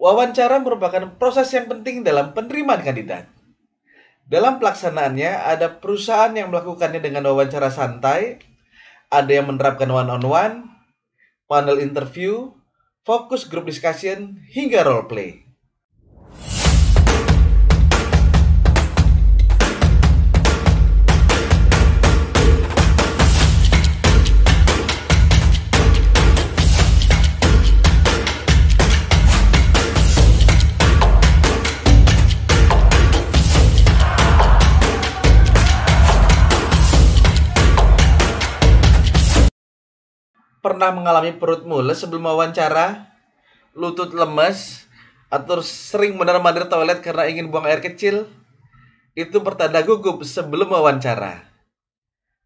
Wawancara merupakan proses yang penting dalam penerimaan kandidat. Dalam pelaksanaannya, ada perusahaan yang melakukannya dengan wawancara santai, ada yang menerapkan one-on-one, panel interview, fokus group discussion, hingga role play. Pernah mengalami perut mules sebelum wawancara, lutut lemes, atau sering mondar-mandir toilet karena ingin buang air kecil? Itu pertanda gugup sebelum wawancara.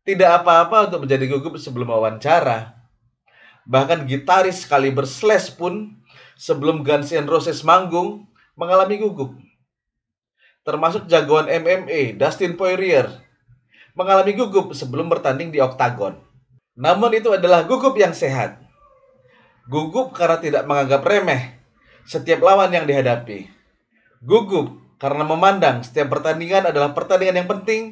Tidak apa-apa untuk menjadi gugup sebelum wawancara. Bahkan gitaris Kaliber Slash pun sebelum Guns N' Roses manggung mengalami gugup. Termasuk jagoan MMA Dustin Poirier mengalami gugup sebelum bertanding di oktagon. Namun itu adalah gugup yang sehat. Gugup karena tidak menganggap remeh setiap lawan yang dihadapi. Gugup karena memandang setiap pertandingan adalah pertandingan yang penting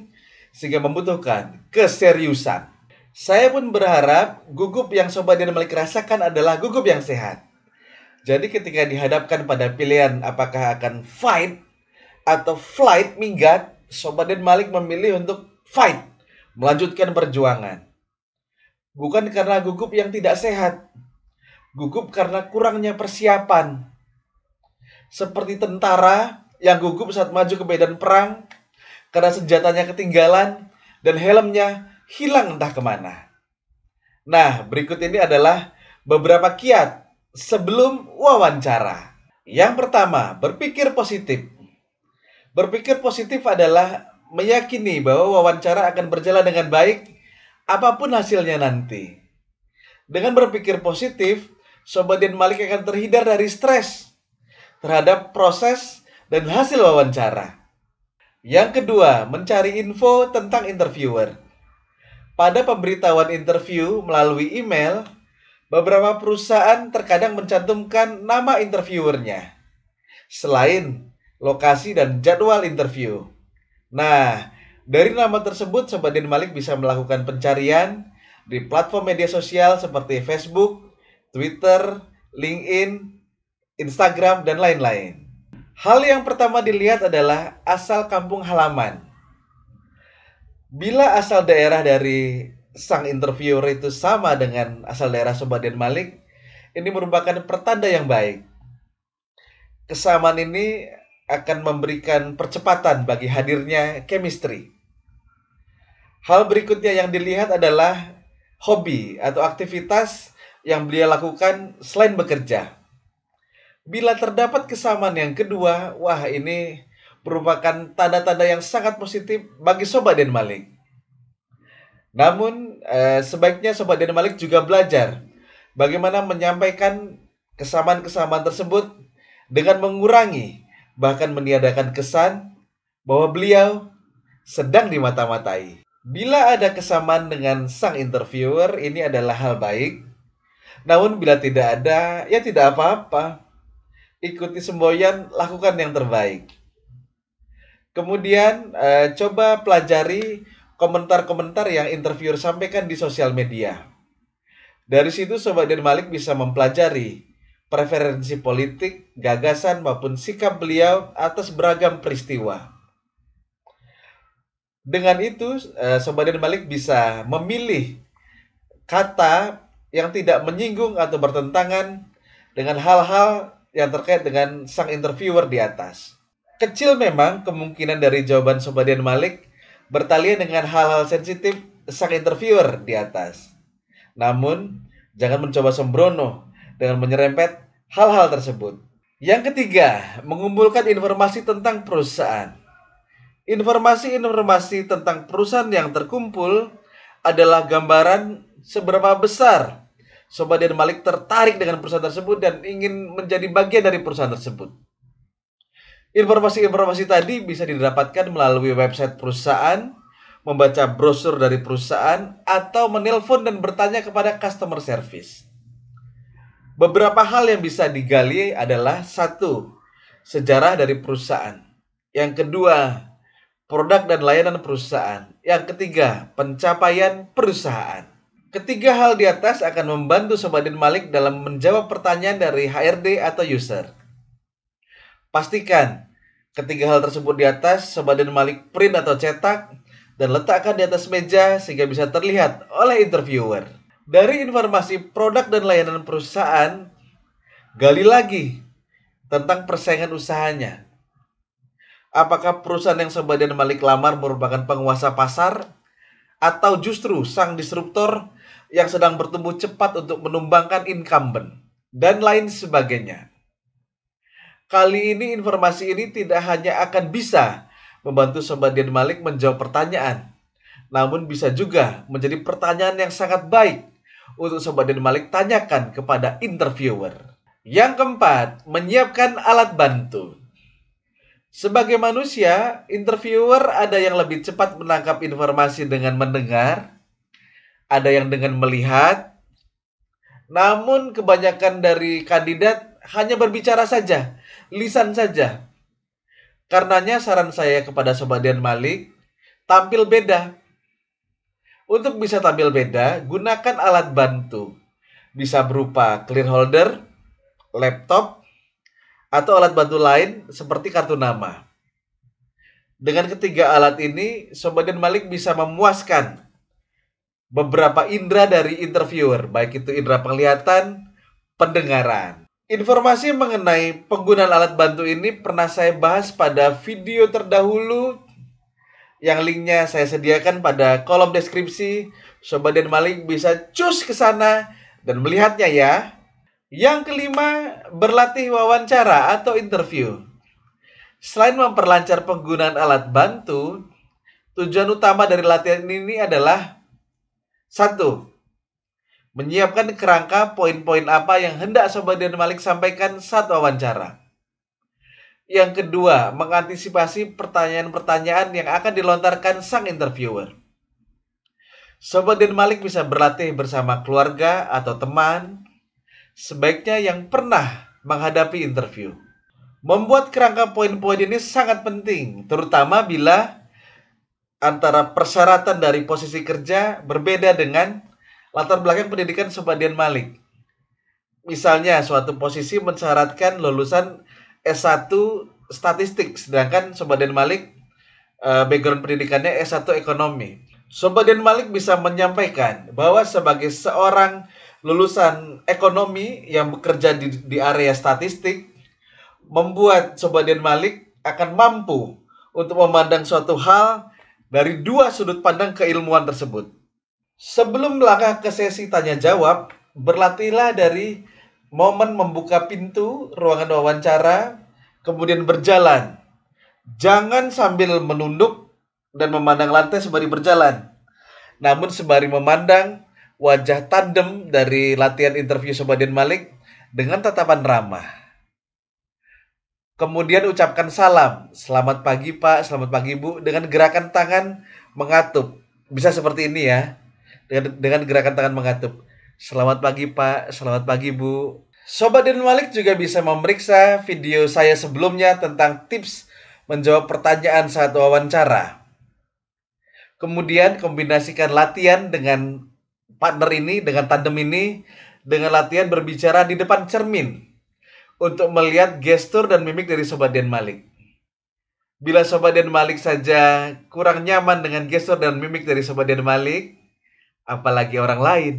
sehingga membutuhkan keseriusan. Saya pun berharap gugup yang Sobat Dean Malik rasakan adalah gugup yang sehat. Jadi ketika dihadapkan pada pilihan apakah akan fight atau flight minggat, Sobat Dean Malik memilih untuk fight, melanjutkan perjuangan. Bukan karena gugup yang tidak sehat, gugup karena kurangnya persiapan. Seperti tentara yang gugup saat maju ke medan perang karena senjatanya ketinggalan dan helmnya hilang entah kemana. Nah, berikut ini adalah beberapa kiat sebelum wawancara. Yang pertama, berpikir positif. Berpikir positif adalah meyakini bahwa wawancara akan berjalan dengan baik apapun hasilnya nanti. Dengan berpikir positif, Sobat Dean Malik akan terhindar dari stres terhadap proses dan hasil wawancara. Yang kedua, mencari info tentang interviewer. Pada pemberitahuan interview melalui email, beberapa perusahaan terkadang mencantumkan nama interviewernya, selain lokasi dan jadwal interview. Nah, dari nama tersebut, Sobat Dean Malik bisa melakukan pencarian di platform media sosial seperti Facebook, Twitter, LinkedIn, Instagram, dan lain-lain. Hal yang pertama dilihat adalah asal kampung halaman. Bila asal daerah dari sang interviewer itu sama dengan asal daerah Sobat Dean Malik, ini merupakan pertanda yang baik. Kesamaan ini akan memberikan percepatan bagi hadirnya chemistry. Hal berikutnya yang dilihat adalah hobi atau aktivitas yang beliau lakukan selain bekerja. Bila terdapat kesamaan yang kedua, wah ini merupakan tanda-tanda yang sangat positif bagi Sobat Dean Malik. Namun, sebaiknya Sobat Dean Malik juga belajar bagaimana menyampaikan kesamaan-kesamaan tersebut dengan mengurangi, bahkan meniadakan kesan bahwa beliau sedang dimata-matai. Bila ada kesamaan dengan sang interviewer, ini adalah hal baik. Namun bila tidak ada, ya tidak apa-apa. Ikuti semboyan, lakukan yang terbaik. Kemudian coba pelajari komentar-komentar yang interviewer sampaikan di sosial media. Dari situ Sobat Dean Malik bisa mempelajari preferensi politik, gagasan maupun sikap beliau atas beragam peristiwa. Dengan itu, Sobat Dean Malik bisa memilih kata yang tidak menyinggung atau bertentangan dengan hal-hal yang terkait dengan sang interviewer di atas. Kecil memang kemungkinan dari jawaban Sobat Dean Malik bertalian dengan hal-hal sensitif sang interviewer di atas. Namun, jangan mencoba sembrono dengan menyerempet hal-hal tersebut. Yang ketiga, mengumpulkan informasi tentang perusahaan. Informasi-informasi tentang perusahaan yang terkumpul adalah gambaran seberapa besar Sobat Dean Malik tertarik dengan perusahaan tersebut dan ingin menjadi bagian dari perusahaan tersebut. Informasi-informasi tadi bisa didapatkan melalui website perusahaan, membaca brosur dari perusahaan, atau menelpon dan bertanya kepada customer service. Beberapa hal yang bisa digali adalah: satu, sejarah dari perusahaan. Yang kedua, produk dan layanan perusahaan. Yang ketiga, pencapaian perusahaan. Ketiga hal di atas akan membantu Sobat Din Malik dalam menjawab pertanyaan dari HRD atau user. Pastikan ketiga hal tersebut di atas Sobat Din Malik print atau cetak dan letakkan di atas meja sehingga bisa terlihat oleh interviewer. Dari informasi produk dan layanan perusahaan, gali lagi tentang persaingan usahanya. Apakah perusahaan yang Sobat Din Malik lamar merupakan penguasa pasar atau justru sang disruptor yang sedang bertumbuh cepat untuk menumbangkan incumbent dan lain sebagainya. Kali ini informasi ini tidak hanya akan bisa membantu Sobat Din Malik menjawab pertanyaan, namun bisa juga menjadi pertanyaan yang sangat baik untuk Sobat Din Malik tanyakan kepada interviewer. Yang keempat, menyiapkan alat bantu. Sebagai manusia, interviewer ada yang lebih cepat menangkap informasi dengan mendengar, ada yang dengan melihat, namun kebanyakan dari kandidat hanya berbicara saja, lisan saja. Karenanya saran saya kepada Sobat Din Malik, tampil beda. Untuk bisa tampil beda, gunakan alat bantu. Bisa berupa clear holder, laptop, atau alat bantu lain seperti kartu nama. Dengan ketiga alat ini, Sobat Din Malik bisa memuaskan beberapa indera dari interviewer, baik itu indera penglihatan, pendengaran. Informasi mengenai penggunaan alat bantu ini pernah saya bahas pada video terdahulu yang linknya saya sediakan pada kolom deskripsi. Sobat Din Malik bisa cus ke sana dan melihatnya ya. Yang kelima, berlatih wawancara atau interview. Selain memperlancar penggunaan alat bantu, tujuan utama dari latihan ini adalah: satu, menyiapkan kerangka poin-poin apa yang hendak Sobat Din Malik sampaikan saat wawancara. Yang kedua, mengantisipasi pertanyaan-pertanyaan yang akan dilontarkan sang interviewer. Sobat Din Malik bisa berlatih bersama keluarga atau teman, sebaiknya yang pernah menghadapi interview. Membuat kerangka poin-poin ini sangat penting, terutama bila antara persyaratan dari posisi kerja berbeda dengan latar belakang pendidikan Sobat Din Malik. Misalnya, suatu posisi mensyaratkan lulusan S1 statistik, sedangkan Sobat Din Malik background pendidikannya S1 ekonomi. Sobat Din Malik bisa menyampaikan bahwa sebagai seorang lulusan ekonomi yang bekerja di area statistik, membuat Sobat Din Malik akan mampu untuk memandang suatu hal dari dua sudut pandang keilmuan tersebut. Sebelum melangkah ke sesi tanya jawab, berlatihlah dari momen membuka pintu ruangan wawancara, kemudian berjalan. Jangan sambil menunduk dan memandang lantai sembari berjalan, namun sembari memandang wajah tandem dari latihan interview Sobat Din Malik dengan tatapan ramah. Kemudian ucapkan salam, selamat pagi Pak, selamat pagi Bu, dengan gerakan tangan mengatup. Bisa seperti ini ya, dengan gerakan tangan mengatup. Selamat pagi Pak, selamat pagi Bu. Sobat Din Malik juga bisa memeriksa video saya sebelumnya tentang tips menjawab pertanyaan saat wawancara. Kemudian kombinasikan latihan dengan partner ini, dengan tandem ini, dengan latihan berbicara di depan cermin untuk melihat gestur dan mimik dari Sobat Din Malik. Bila Sobat Din Malik saja kurang nyaman dengan gestur dan mimik dari Sobat Din Malik, apalagi orang lain.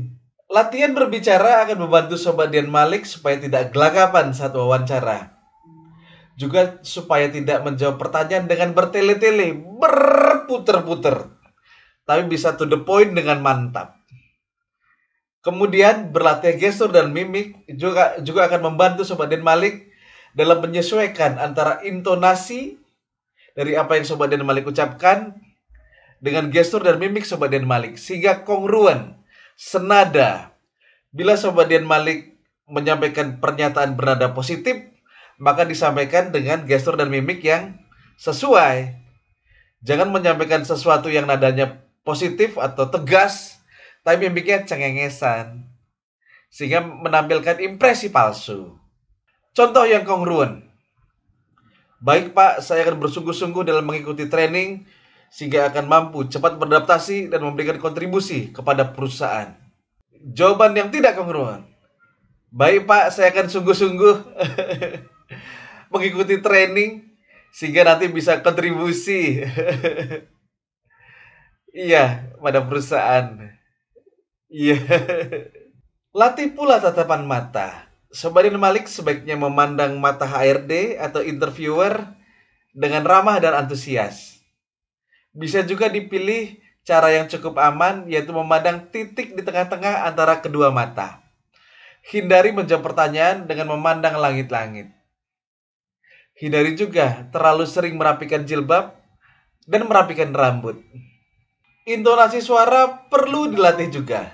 Latihan berbicara akan membantu Sobat Din Malik supaya tidak gelagapan saat wawancara. Juga supaya tidak menjawab pertanyaan dengan bertele-tele, berputer-puter, tapi bisa to the point dengan mantap. Kemudian berlatih gestur dan mimik juga akan membantu Sobat Din Malik dalam menyesuaikan antara intonasi dari apa yang Sobat Din Malik ucapkan dengan gestur dan mimik Sobat Din Malik, sehingga kongruen, senada. Bila Sobat Din Malik menyampaikan pernyataan bernada positif, maka disampaikan dengan gestur dan mimik yang sesuai. Jangan menyampaikan sesuatu yang nadanya positif atau tegas, tapi mimiknya cengengesan. sehingga menampilkan impresi palsu. Contoh yang kongruen. Baik Pak, saya akan bersungguh-sungguh dalam mengikuti training sehingga akan mampu cepat beradaptasi dan memberikan kontribusi kepada perusahaan. Jawaban yang tidak kongruen. Baik Pak, saya akan sungguh-sungguh mengikuti training sehingga nanti bisa kontribusi iya pada perusahaan. Iya. Latih pula tatapan mata. Sobadin Malik sebaiknya memandang mata HRD atau interviewer dengan ramah dan antusias. Bisa juga dipilih cara yang cukup aman, yaitu memandang titik di tengah-tengah antara kedua mata. Hindari menjawab pertanyaan dengan memandang langit-langit. Hindari juga terlalu sering merapikan jilbab dan merapikan rambut. Intonasi suara perlu dilatih juga.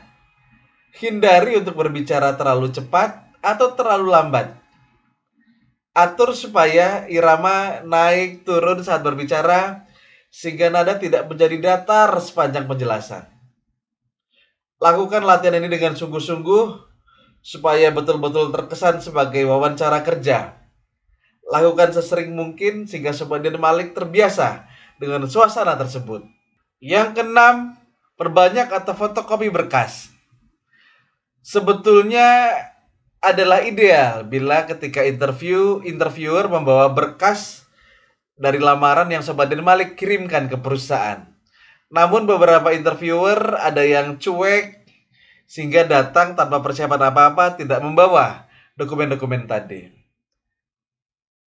Hindari untuk berbicara terlalu cepat atau terlalu lambat. Atur supaya irama naik turun saat berbicara sehingga nada tidak menjadi datar sepanjang penjelasan. Lakukan latihan ini dengan sungguh-sungguh supaya betul-betul terkesan sebagai wawancara kerja. Lakukan sesering mungkin sehingga Sobadin Malik terbiasa dengan suasana tersebut. Yang keenam, perbanyak atau fotokopi berkas. Sebetulnya adalah ideal bila ketika interviewer membawa berkas dari lamaran yang Sobadin Malik kirimkan ke perusahaan. Namun beberapa interviewer ada yang cuek sehingga datang tanpa persiapan apa-apa, tidak membawa dokumen-dokumen tadi.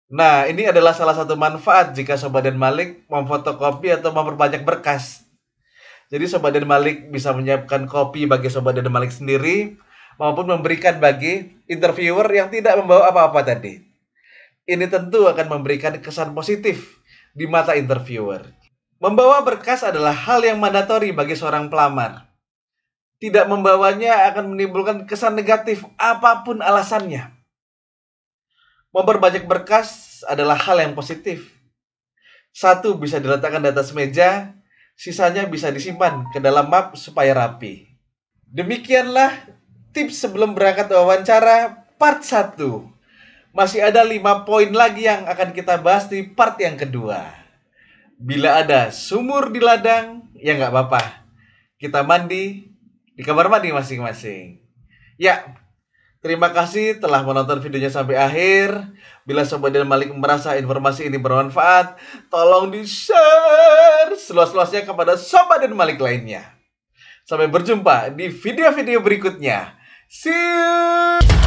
Nah, ini adalah salah satu manfaat jika Sobadin Malik memfotokopi atau memperbanyak berkas. Jadi Sobadin Malik bisa menyiapkan kopi bagi Sobadin Malik sendiri maupun memberikan bagi interviewer yang tidak membawa apa-apa tadi. Ini tentu akan memberikan kesan positif di mata interviewer. Membawa berkas adalah hal yang mandatori bagi seorang pelamar. Tidak membawanya akan menimbulkan kesan negatif apapun alasannya. Memperbanyak berkas adalah hal yang positif. Satu bisa diletakkan di atas meja, sisanya bisa disimpan ke dalam map supaya rapi. Demikianlah tips sebelum berangkat wawancara part 1. Masih ada 5 poin lagi yang akan kita bahas di part yang kedua. Bila ada sumur di ladang, ya nggak apa-apa. Kita mandi di kamar mandi masing-masing. Ya, terima kasih telah menonton videonya sampai akhir. Bila Sobadin Malik merasa informasi ini bermanfaat, tolong di-share seluas-luasnya kepada Sobadin Malik lainnya. Sampai berjumpa di video-video berikutnya. See you!